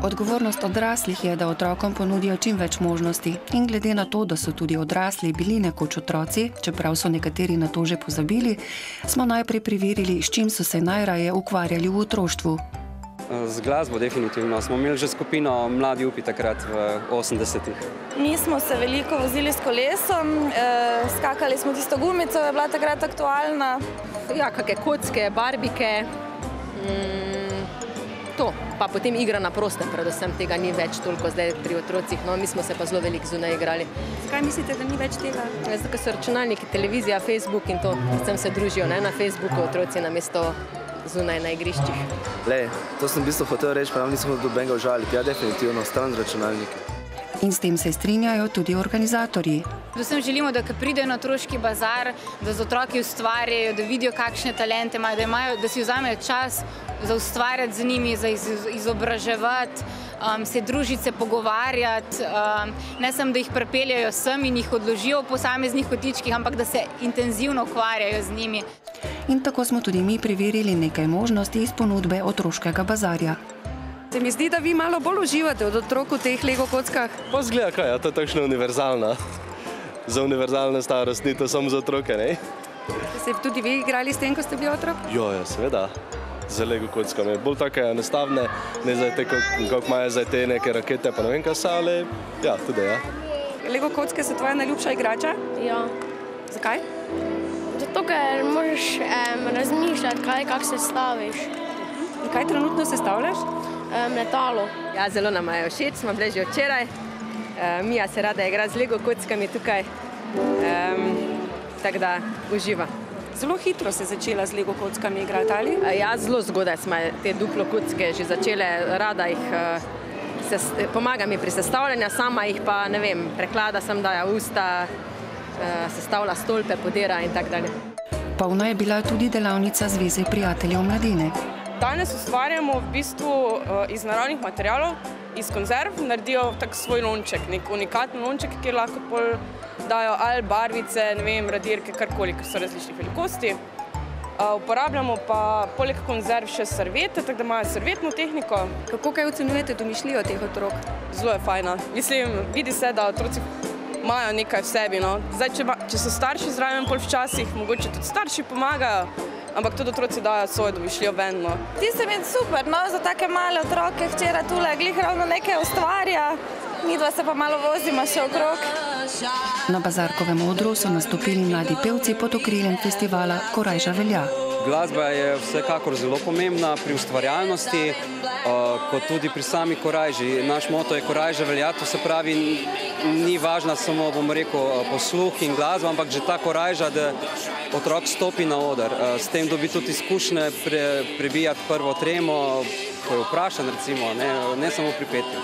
Odgovornost odraslih je, da otrokom ponudijo čim več možnosti. In glede na to, da so tudi odrasli bili nekoč otroci, čeprav so nekateri na to že pozabili, smo najprej preverili, s čim so se najraje ukvarjali v otroštvu. Z glasbo definitivno. Smo imeli že skupino Mladi upi takrat v 80-ih. Mi smo se veliko vozili s kolesom, skakali smo tisto gumico, je bila takrat aktualna. Ja, kakšne kocke, barbike, to. Pa potem igra na prostem, predvsem tega ni več toliko zdaj pri otrocih, no mi smo se pa zelo veliko zunaj igrali. Zakaj mislite, da ni več tega? Zato, ker so računalniki, televizija, Facebook in to, predvsem se družijo na Facebooku otroci namesto zunaj na igriščih. Lej, to sem v bistvu hotel reči, pa nam nismo dobenega užaliti. Ja, definitivno, stran z računalniki. In s tem se strinjajo tudi organizatorji. Predvsem želimo, da pridejo na otroški bazar, da z otroki ustvarjajo, da vidijo, kakšne talente imajo, da si vzamejo čas za ustvarjati z njimi, za izobraževati, se družiti, se pogovarjati, ne samo, da jih pripeljajo sem in jih odložijo v posameznih kotičkih, ampak da se intenzivno ukvarjajo z njimi. In tako smo tudi mi preverili nekaj možnosti iz ponudbe otroškega bazarja. Se mi zdi, da vi malo bolj uživate od otrok v teh Lego kockah? Pa zgleda kaj, ja, to je takšna univerzalna. Za univerzalne starost, ni to samo za otroke, ne? Ste tudi vi igrali s tem, ko ste bili otrok? Jo, ja, seveda. Z Lego kockami. Bolj take enostavne, ne zdaj te, kako imajo zdaj te neke rakete, pa ne vem kaj so, ali ja, tudi ja. Lego kocke so tvoja najljubša igrača? Ja. Zakaj? Zato, ker moraš razmišljati, kako se staviš. In kaj trenutno sestavljaš? Letalo. Ja, zelo nam je všeč, smo bili že včeraj. Mija se rada igra z Lego kockami tukaj, tako da uživa. Zelo hitro se začela z Lego kockami igrati, ali? Ja, zelo zgodaj smo te duplo kocke že začele, rada jih pomaga mi pri sestavljanju, sama jih pa, ne vem, preklada sem, daja usta, sestavlja stolpe, podira in tako dalje. Polna je bila tudi delavnica Zveze prijateljev mladine. Danes ustvarjamo v bistvu iz naravnih materialov, iz konzerv, naredijo tak svoj lonček, nek unikaten lonček, kjer lahko pol dajo ali barvice, ne vem, radirke, karkoli, ker so različnih velikosti. Uporabljamo pa poleg konzerv še servete, tako da imajo servetno tehniko. Kako kaj ocenjujete domišljijo teh otrok? Zelo je fajna. Mislim, vidi se, da otroci imajo nekaj v sebi, no. Zdaj, če so starši zraven pol včasih, mogoče tudi starši pomagajo, ampak tudi otroci dajo svojo domišljijo ven, no. Ti se mi super, no, za take male otroke, včeraj tule glih ravno nekaj ustvarja, midva se pa malo vozimo še okrog. Na bazarkovem odru so nastopili mladi pevci pod okriljem festivala Korajža velja. Glasba je vsekakor zelo pomembna pri ustvarjalnosti, kot tudi pri sami korajži. Naš moto je Korajža velja, to se pravi, ni važna samo, bom rekel, posluh in glasba, ampak že ta korajža, da otrok stopi na oder. S tem dobi tudi izkušnje prebijati prvo tremo, ko je vprašan, recimo, ne samo pri petju.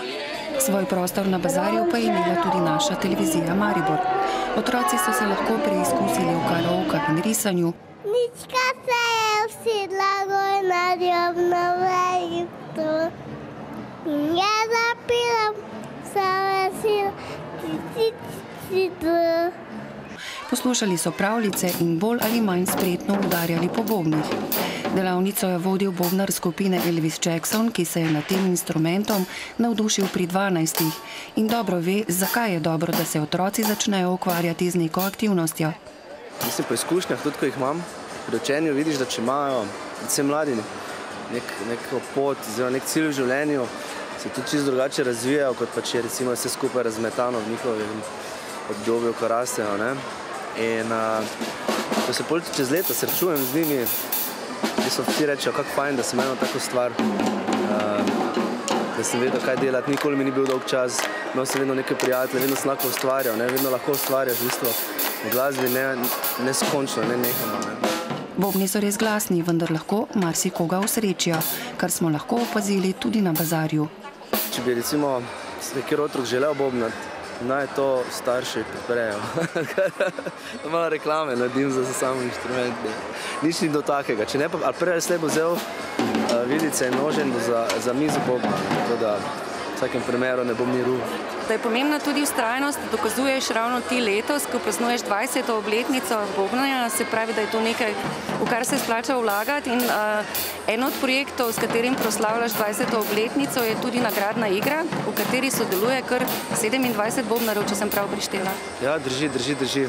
Svoj prostor na bazarju pa je imela tudi naša televizija Maribor. Otroci so se lahko preizkusili v karaokah in risanju. Nička se je usedla gor na drobno vejico. In ja zapila, vsa vesela, ti. Poslušali so pravljice in bolj ali manj spretno udarjali po bobnih. Delavnico je vodil bobnar skupine Elvis Jackson, ki se je nad tem instrumentom navdušil pri 12. in dobro ve, zakaj je dobro, da se otroci začnejo ukvarjati z neko aktivnostjo. Mislim, po izkušnjah, tudi ko jih imam, pri učenju vidiš, da če imajo vse mladi neko pot, nek cilj v življenju, se tudi čisto drugače razvijajo, kot pa če recimo vse skupaj razmetano v njihovem obdobju, ko rastejo, ne. In ko se pol čez leta srečujem z njimi, ki so vsi rečejo, kako fajn, da sem eno tako stvar, da sem vedel, kaj delati, nikoli mi ni bil dolg čas, imel sem vedno nekaj prijatelje, vedno sem lahko ustvarjal, vedno lahko ustvarjaš v bistvu v glasbi neskončno, nehamo. Bobni so res glasni, vendar lahko marsikoga osrečijo, kar smo lahko opazili tudi na bazarju. Če bi recimo nekjer otrok želel bobnati, naj to starši podprejo. Malo reklame naredim za samo inštrument. Nič ni do takega. Če ne pa, ali prej ali slej bo vzel vidice in nožen za mizo bobna. Tako da vsakem primeru ne bom miru. Da je pomembna tudi vztrajnost, dokazuješ ravno ti letos, ko praznuješ 20. obletnico bobnanja, se pravi, da je to nekaj, v kar se splača vlagati in en od projektov, s katerim proslavljaš 20. obletnico, je tudi nagradna igra, v kateri sodeluje kar 27 bobnarjev, če sem prav prištela. Ja, drži.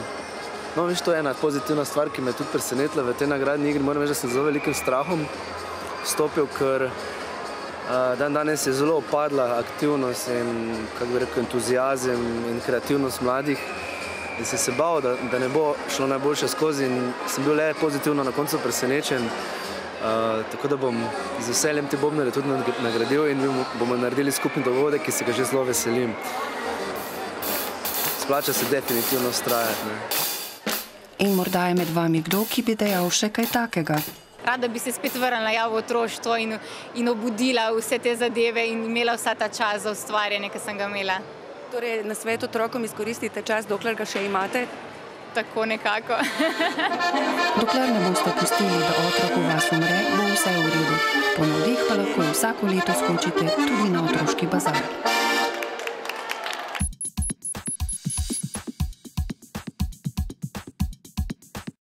No, veš, to je ena pozitivna stvar, ki me tudi presenetila v tej nagradni igri. Moram reči, da sem z zelo velikim strahom vstopil, ker danes je zelo opadla aktivnost in, kako bi rekel, entuziazem in kreativnost mladih. In sem se bal, da ne bo šlo najboljše skozi in sem bil le pozitivno na koncu presenečen. Tako da bom z veseljem te bobnarje tudi nagradil in bomo naredili skupni dogodek, ki se ga že zelo veselim. Splača se definitivno vztrajati. In morda je med vami kdo, ki bi dejal še kaj takega. Rada bi se spet vrnila v otroštvo in obudila vse te zadeve in imela vsa ta čas za ustvarjanje, ki sem ga imela. Torej, na svet otrokom izkoristite čas, dokler ga še imate? Tako nekako. Dokler ne boste pustili, da otrok v vas umre, bo vse v redu. Po navdih pa lahko vsako leto skočite tudi na otroški bazar.